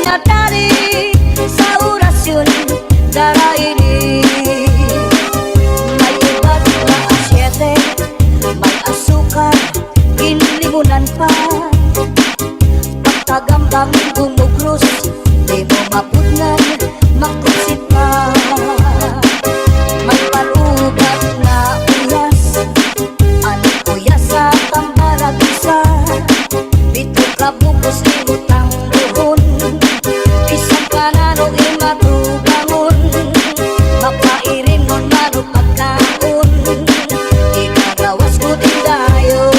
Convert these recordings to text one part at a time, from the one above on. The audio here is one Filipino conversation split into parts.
Nadali sa orasyon daraili. May iba't na asyete, may asukar, inlimunan pa. Pagkagambangin gumugros, di mo mapudnan, makusit pa. May parugat na uyas, ano uyas sa tambarag isa. Dito ka bukos limutang buhon, isang kanano imatubangon. Mapairin mon mano pagkaon, ikagawas ko din dayon.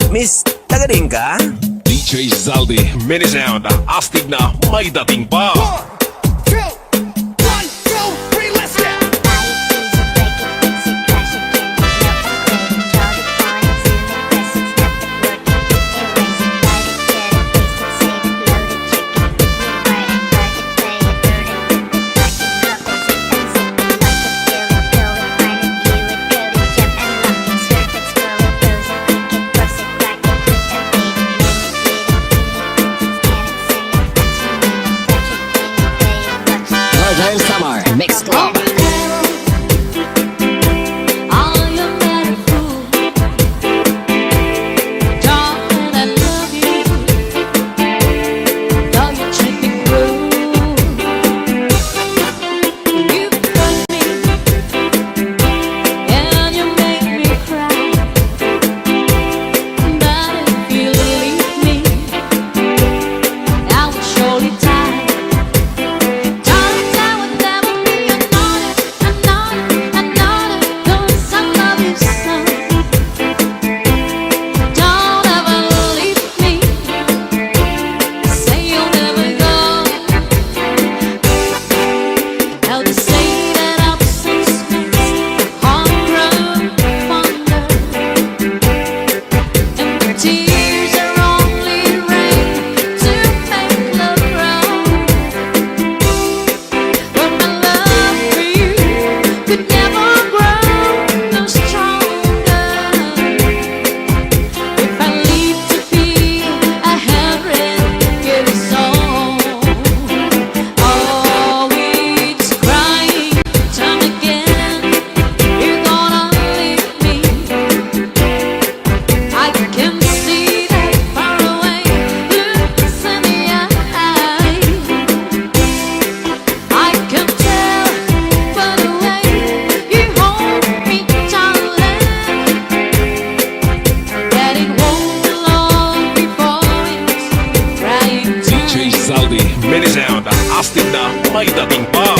Miss, tagaling ka? DJ Zaldi, minisound, astig na may dating pa. 1, 2, 3, let's go! Northern Summer Mix Club. Minisound, astig na may dating pa.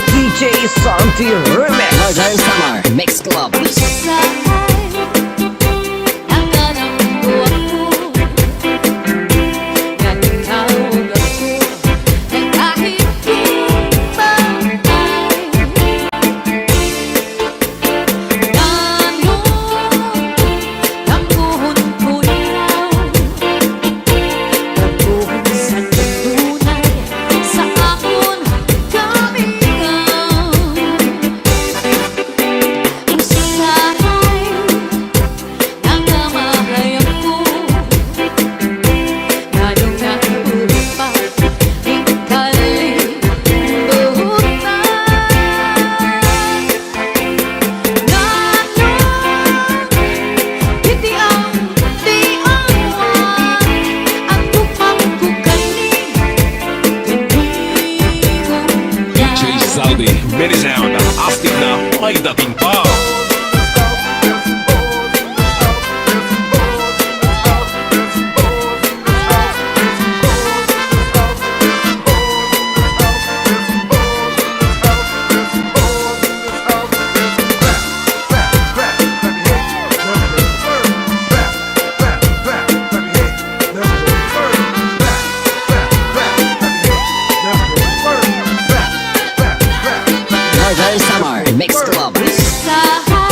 DJ Santi Remix. Northern Summer Mix Club. Minisound, astig na may dating pa. Northern Summer Mix Club.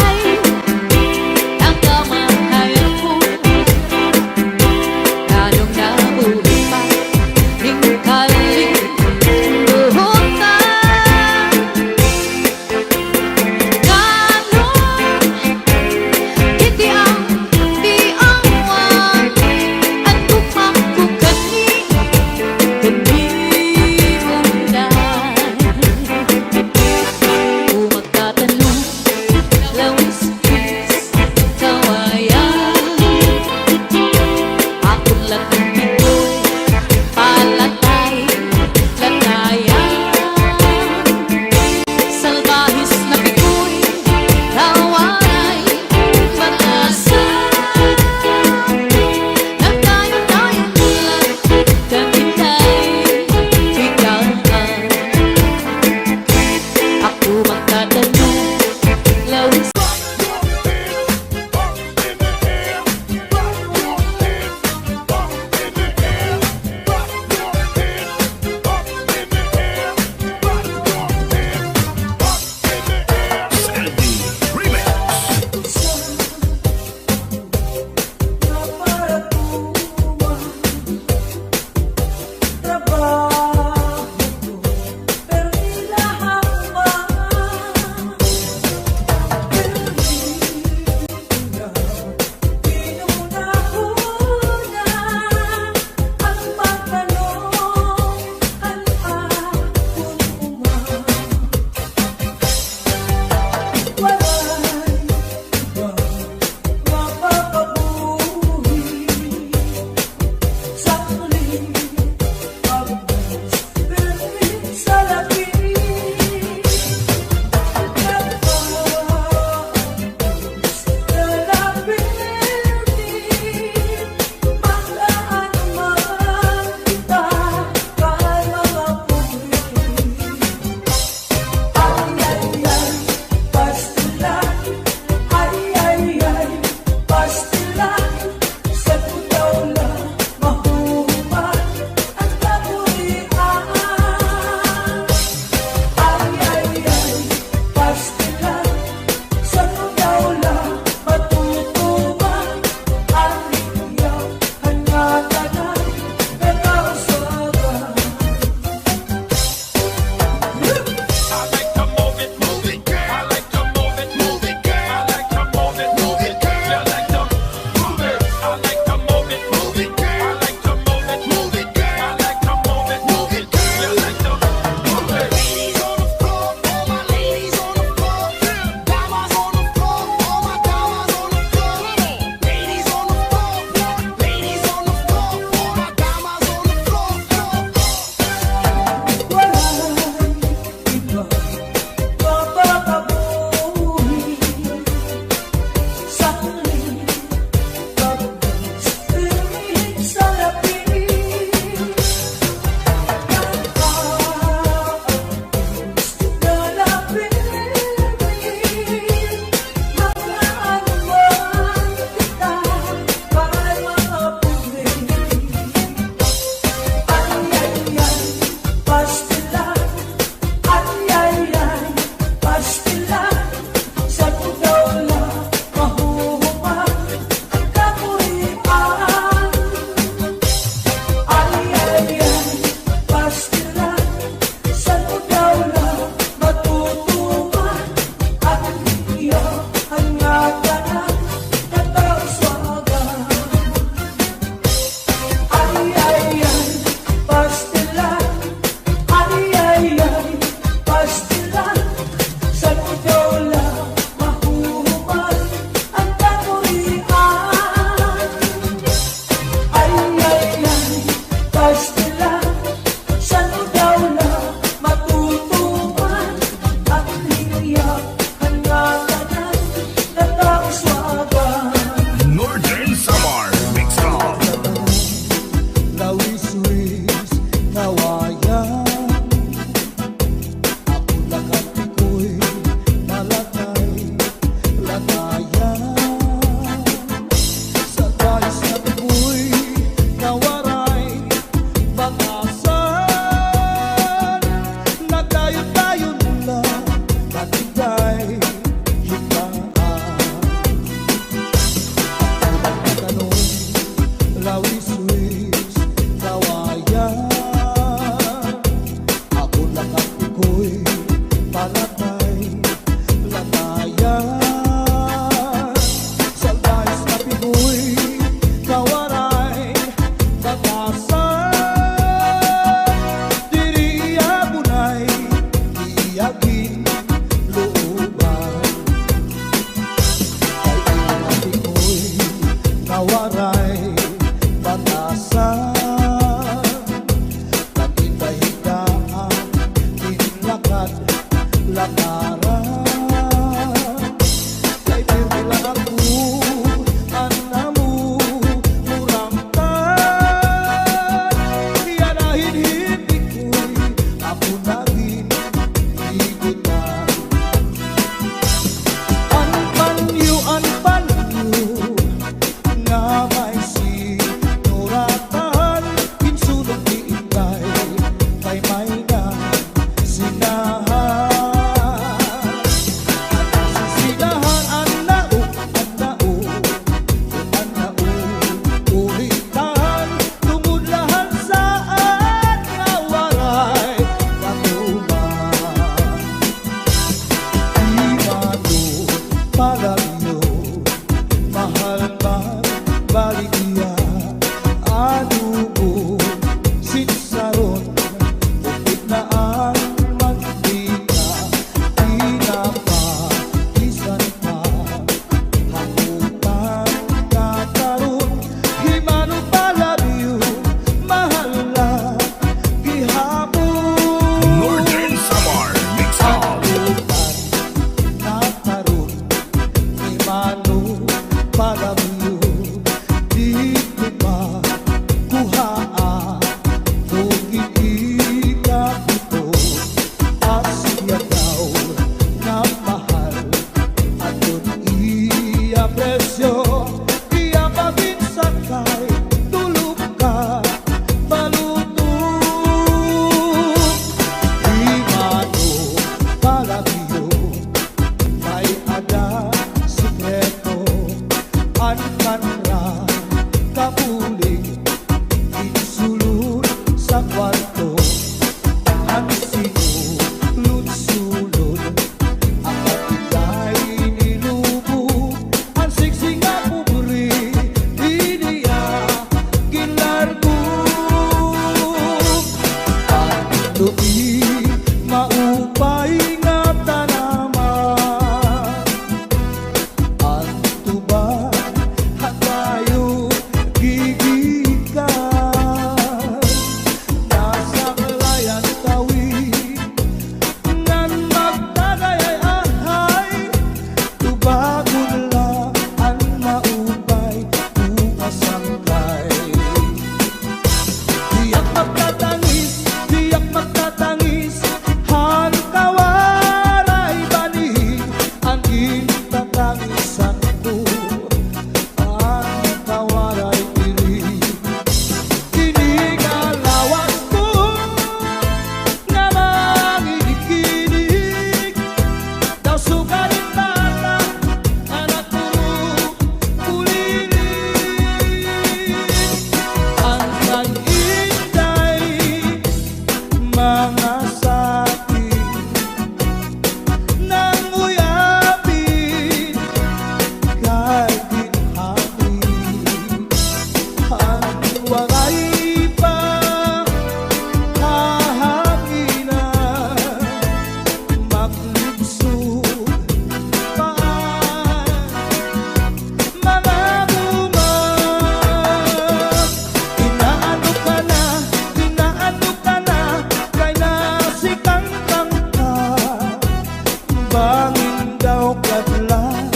bangin daw kadlan,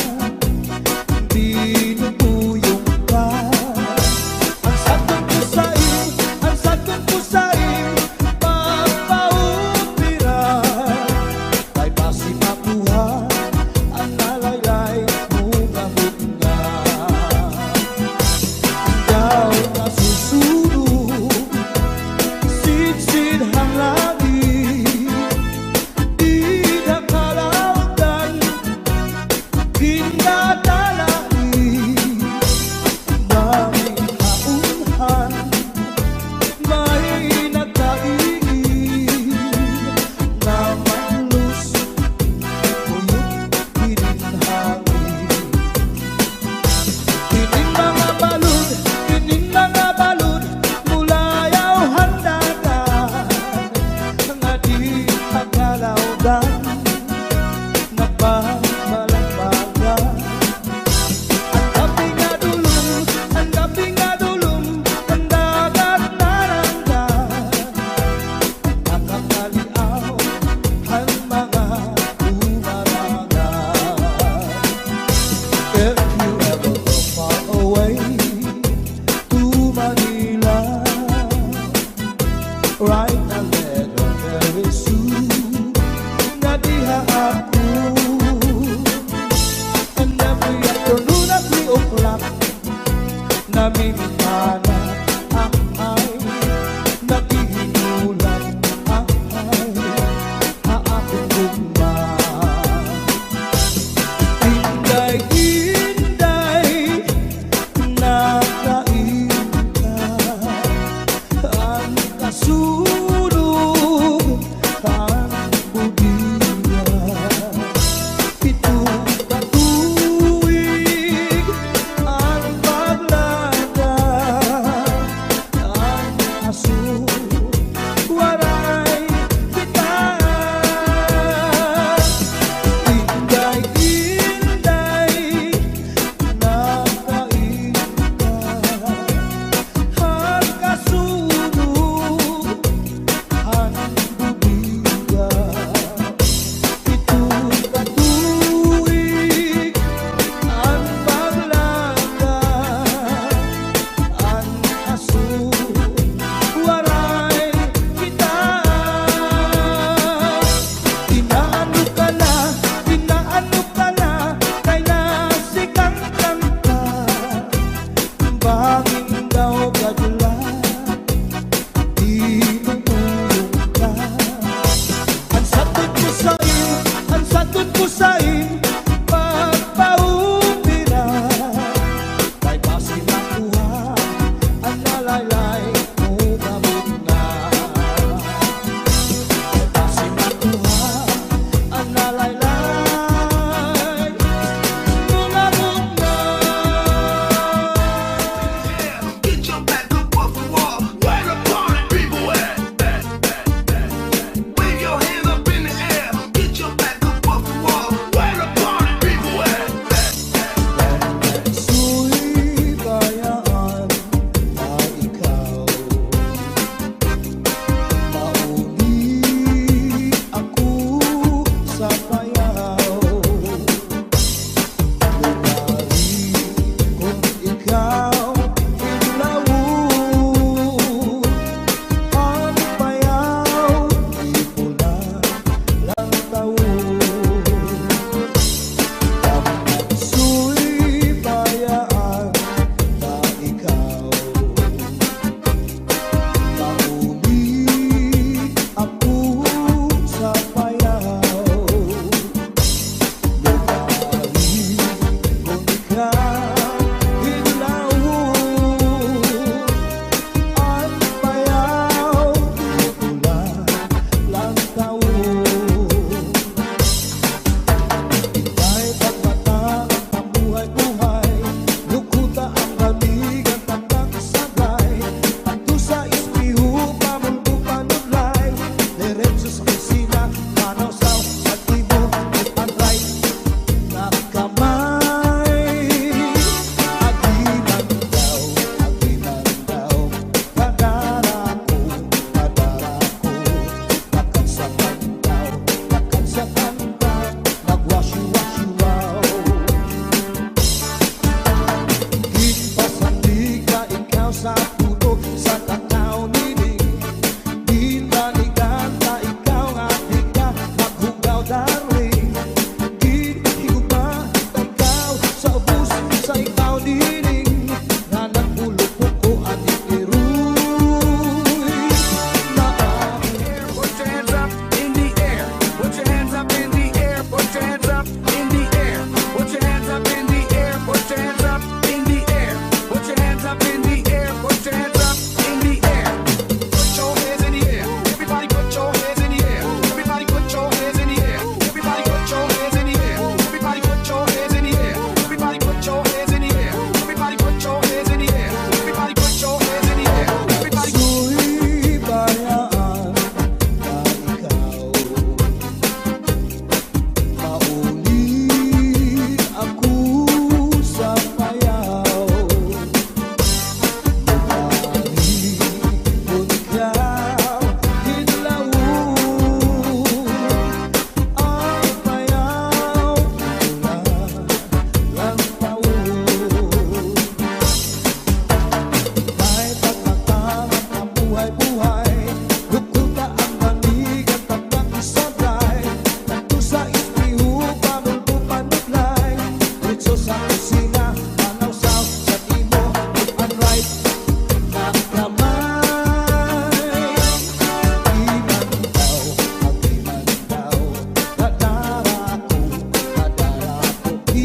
binubuyong ka. Ang sakit ko sa'yo, ang sakit ko sa'yo, magpaupiran. Kay basi makuha, ang nalaylay mo kabutnga. Ikaw na susunod, sit-sit hang lagi, di na kalautan, kinadalai. Daming kaunhan, may nagkaigin, na malus, uyot hininhangin. Kining mga balud, mula yaw handagan, nga di pagkalawdan, nagbabalagbagan. Ang gabi nga dulong, ang dagat naranggan, nakakaliaw ang mga umaragan. If you ever go far away to Manila, write a letter very soon, na diha ako. And every afternoon at 3 o'clock, namimitana ang ay, naghihinulan ang ay, haakong gumang. Inday-inday, nakain ka, ang kasulog, ang budiya. Pitong batuig, ang paglada,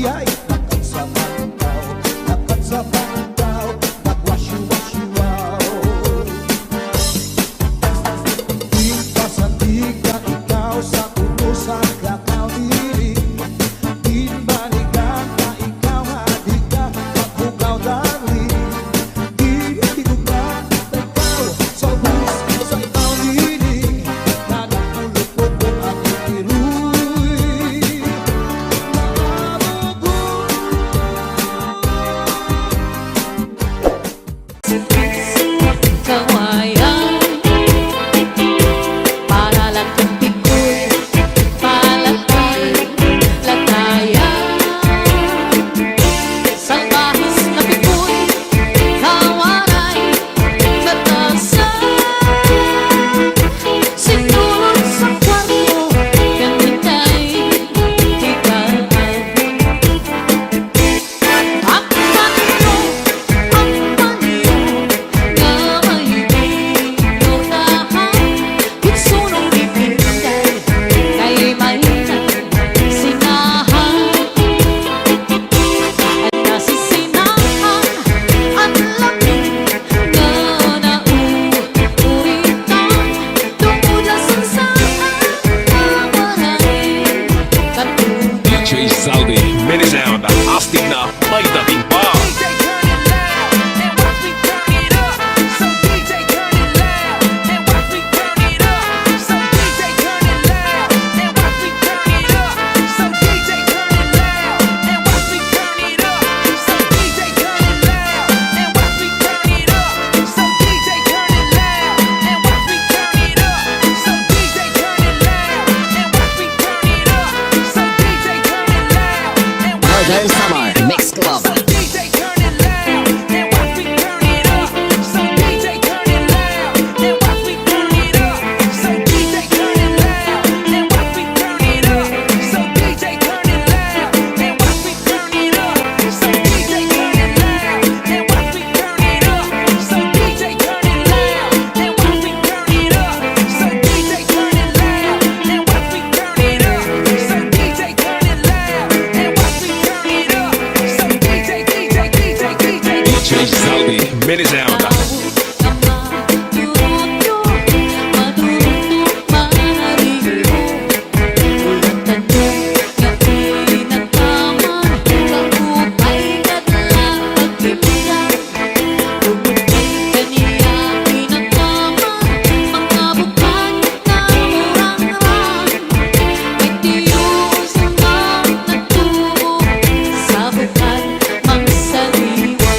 ay lakad sa pandaw, lakad sa pandaw, nagwasyu-wasyuaw. Di pasandig ka ikaw sa ulo sa lakaw diri, di balikan ka ikaw hadi ka pagbugaw darling. Di higugan ikaw sa bus sa ikaw diri, nanapulupot mo ang itiruy. Kawayan para lang pikoy palakay latayan sa bahis na pikoy kawaray katasan sinulog sa kwarto kanitay higaan ang panino ang panyo DJ Zaldi, mini sound, astig na may dating pa. DJ turn it loud and watch me turn it up. So DJ turn it loud and watch me turn it up. So DJ turn it loud and watch me turn it up. So DJ turn it loud and watch me turn it up. So DJ turn it loud and watch me turn it up. So DJ turn it loud and watch me turn it up. So DJ turn it loud and watch me turn it up. So DJ turn it loud and watch me Northern turn Summer it up. Mix Club. So DJ turn it loud and watch me turn it up. So DJ turn it loud and watch me turn it up. So DJ turn it loud and watch me turn it up. So DJ turn it loud and watch me turn it up. So DJ turn it loud and watch me turn it up. So DJ turn it loud and watch me turn it up. So DJ turn it loud and watch me turn it up. So DJ turn it loud and watch me turn it up. So DJ Zaldi, mini sound. Sa bukan mang saliwan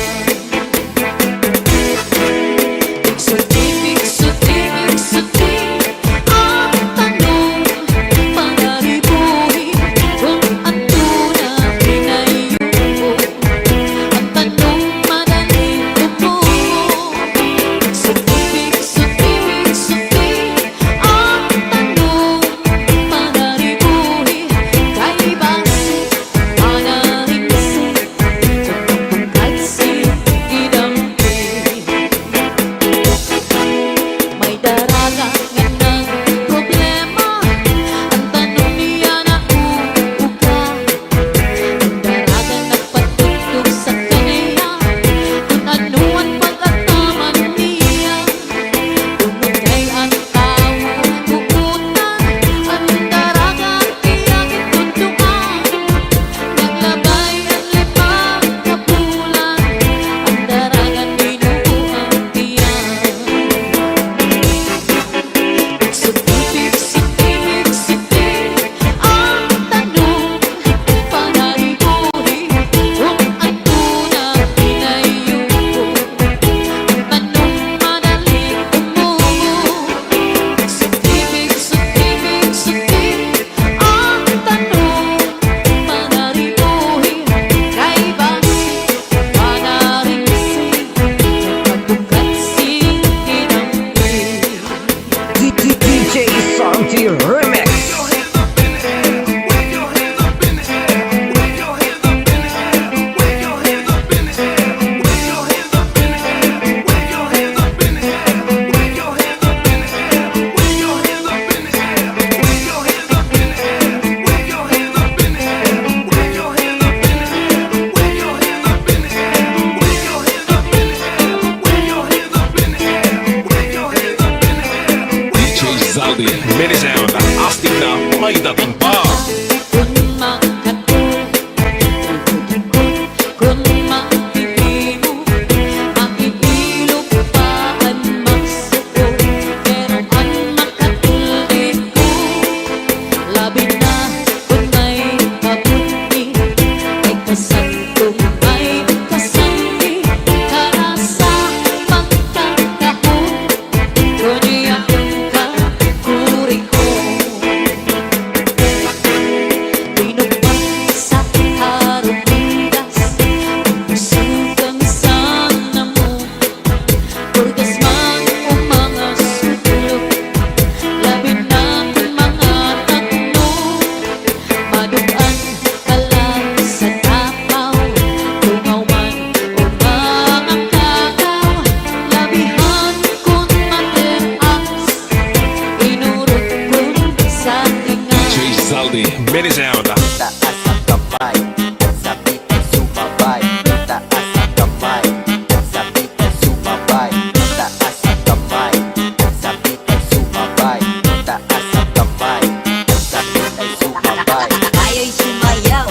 kamay, ang sabit ay sumabay. Taas ang kamay, ang sabit ay sumabay. Taas ang kamay, ang sabit ay sumabay. Taas ang kamay, ang sabit ay sumabay. Tayo'y sumayaw,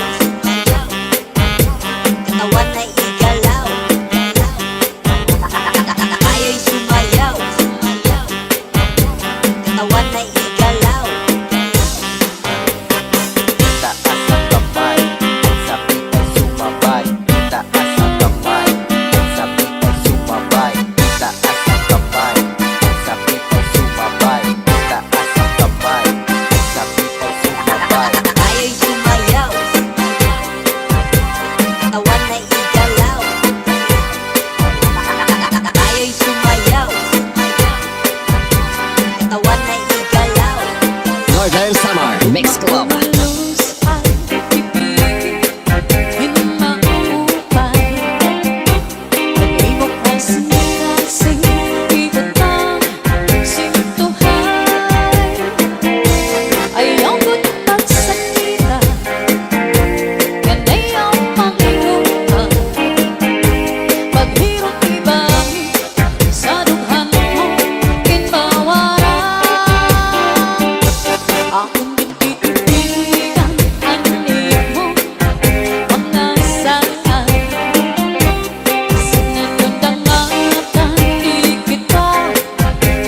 katawan ay igalaw. Tayo'y sumayaw, katawan ay igalaw. Taas ang kamay, ang sabit ay sumabay. Taas ang kamay, ang sabit ay sumabay. Taas ang kamay, ang sabit ay sumabay. Taas ang kamay, ang sabit ay sumabay. Tayo'y sumayaw, katawan ay igalaw. Tayo'y sumayaw, katawan ay igalaw. Northern Summer Mix Club. Lulus at pipigil, hinaupay. Lagay mo kasing-kasing, ibutang sintuhay. Ayaw ko't pagsakita, yan ay ang panghinupan. Paghirap ibangin, sa dughan mo kinbawaran. Akong titigan, anin mo mga saan. Sinanandangatan, di kita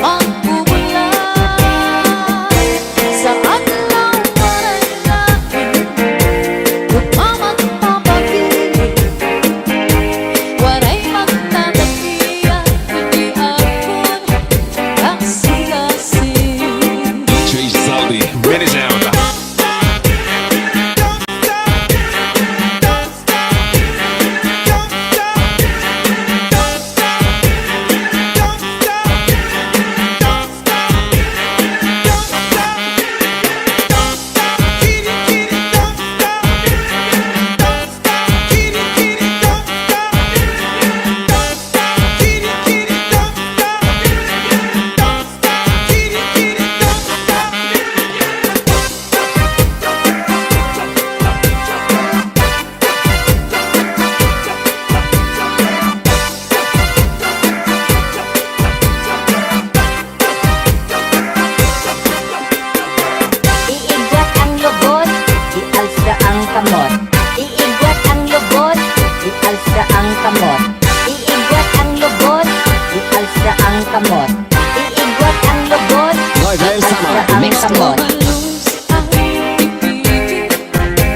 magbubulan. Saan lang maranahin, kung mamagpapagiling. Waray magtatagiyan, kundi akon kasi-kasing. DJ Zaldi, mini sound. Iigwat ang lubot, ialsa ang kamot. Iigwat ang lubot, ialsa ang kamot. Iigwat ang lubot, ialsa ang kamot. Iigwat ang lubot, Northern Summer ialsa ang Mix Club. kamot. Lulus at pipigil,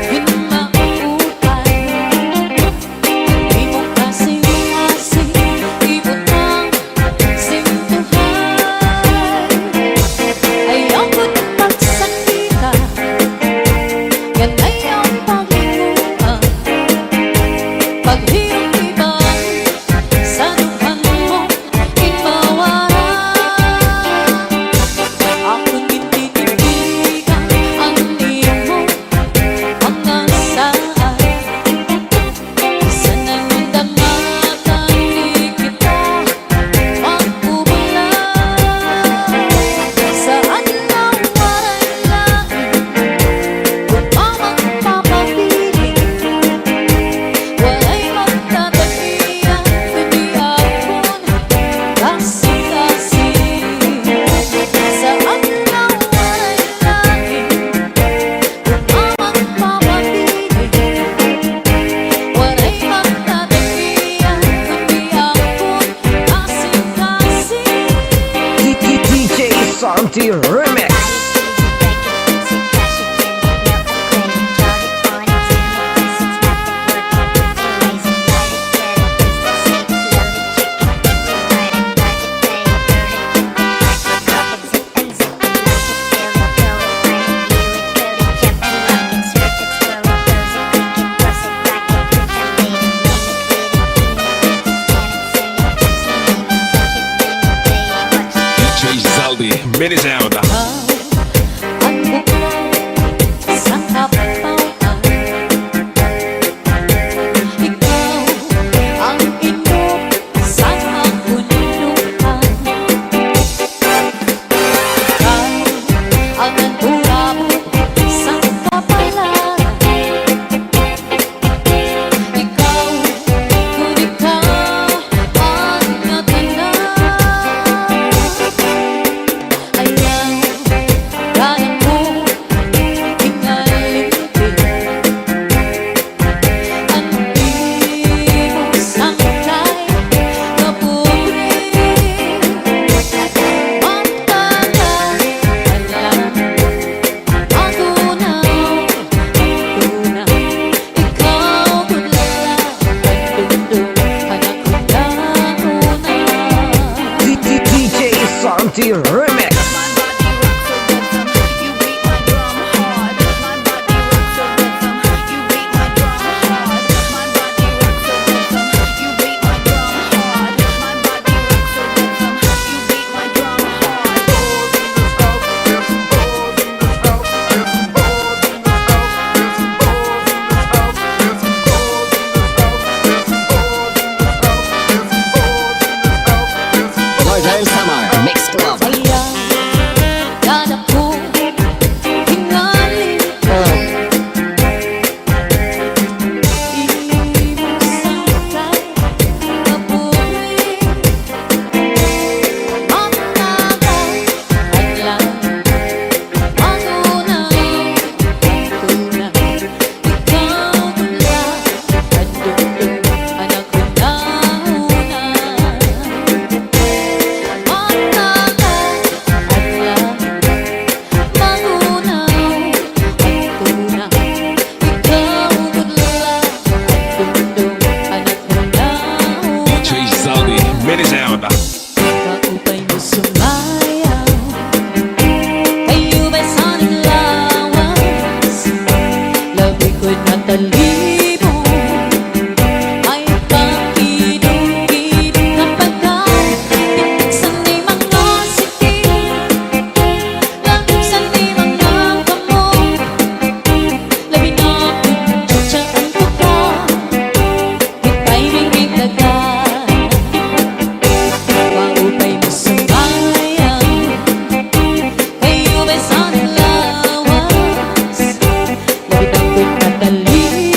hinaupay. Lagay mo kasing-kasing, ibutang sintuhay. Ayaw ko't pagsakita, yan ay ang panghinupan. Paghirap ibangin, sa dughan mo kinbawaran. Ako'y titigan, anin mo mga saan. Sinanandangatan, di kita magbubulan. Saan lang maranahin, kung mamagpapagiling. Waray magtatagiyan, kundi akon kasi-kasing. Saan lang maranahin, kung mamagpapagiling. Waray magtatagiyan, kundi akon kasi-kasing. DJ Santi Remix. DJ Zaldi, mini sound. Ang bukal sa kapautan. Ikaw ang inog sa kakundukan. Ikaw ang nagburabot sa kapalaran. Santi Remix. Northern Samar Mix Club. Sayang yan ako hingalin ka. Hindi mo sakay kapunin. Ang naga at lang mauna. Ito na ikaw mula at dugtong anak ko na una. DJ Zaldi, minisound. Kaupay mo sumayaw, kayo ba'y sanang lawas? Labi ko'y natalimo, ay pakidong-kidong kapagkat sanay mga siting, laging sanay mga kamot. Labi na kutsaan ko ka, ika'y ringing dagat. Kaupay mo sumayaw, kayo ba'y sanang lawas? Labit ang ko'y natalimo,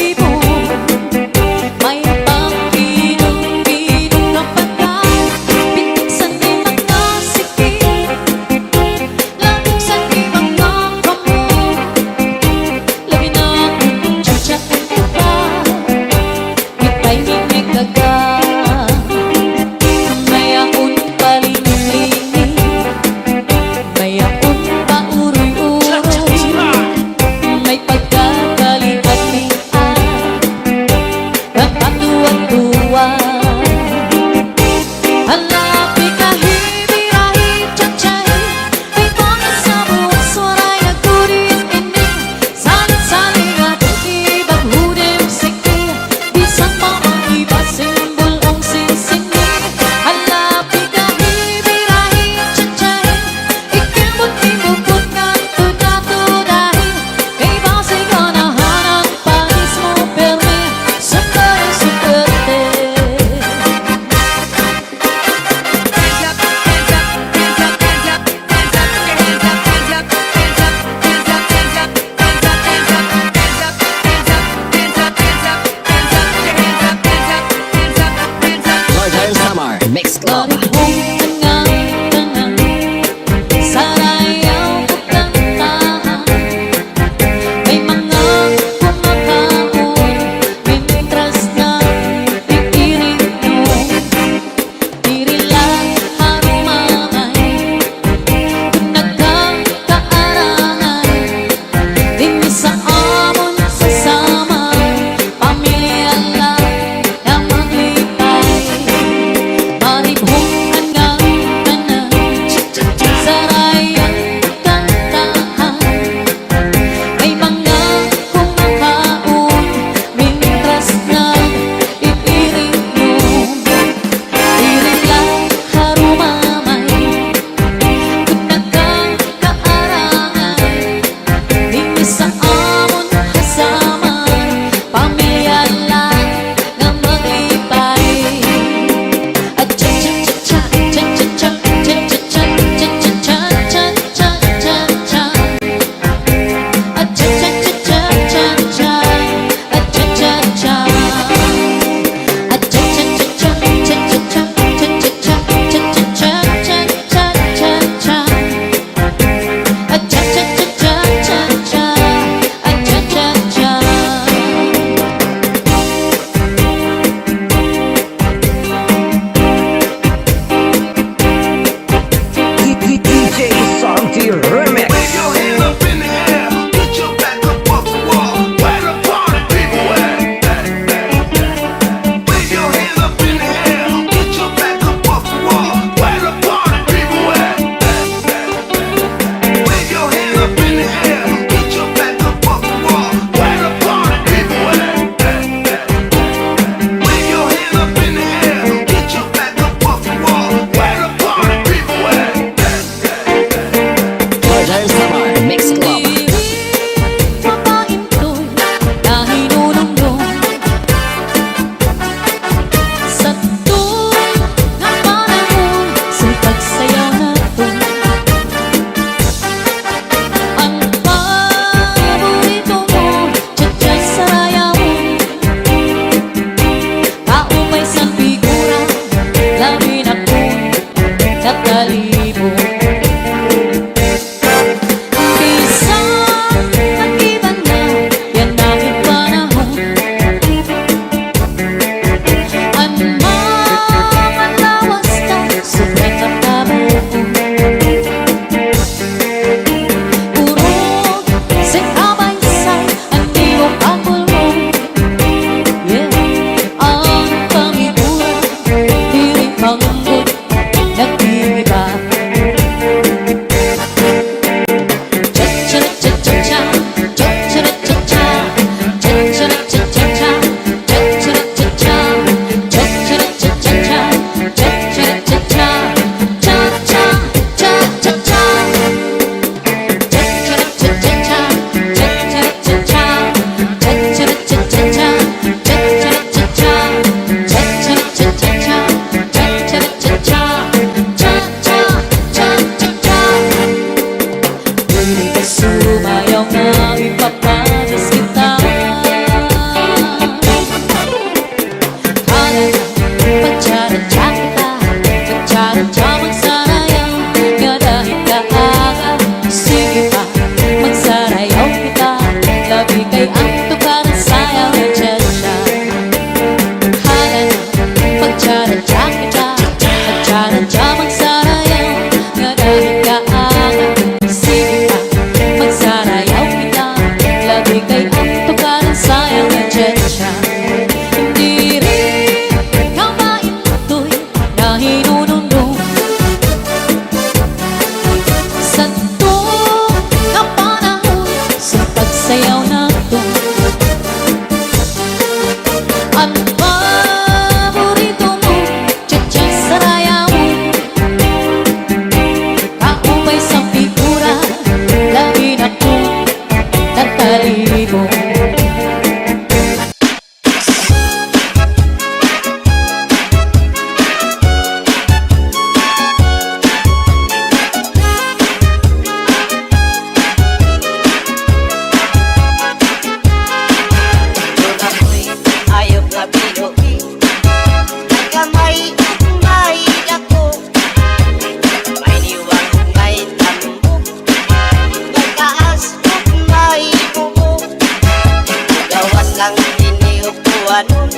kang iniupuan nun.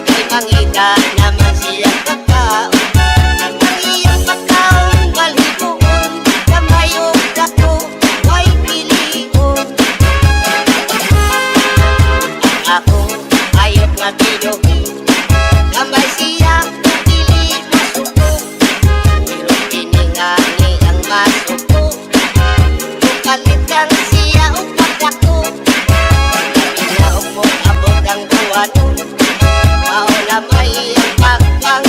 Kay mangita naman siya kakaon. Ang iyang pagkaon balhibuon, kamayog dako ay pilion. Ako ayok nga tinuhi, kamay siya dili masuko. Pero piningani ang masuko, kalit kang siya o pagdako. Inaog mo abot ang buwan nun, maula may ang pagkang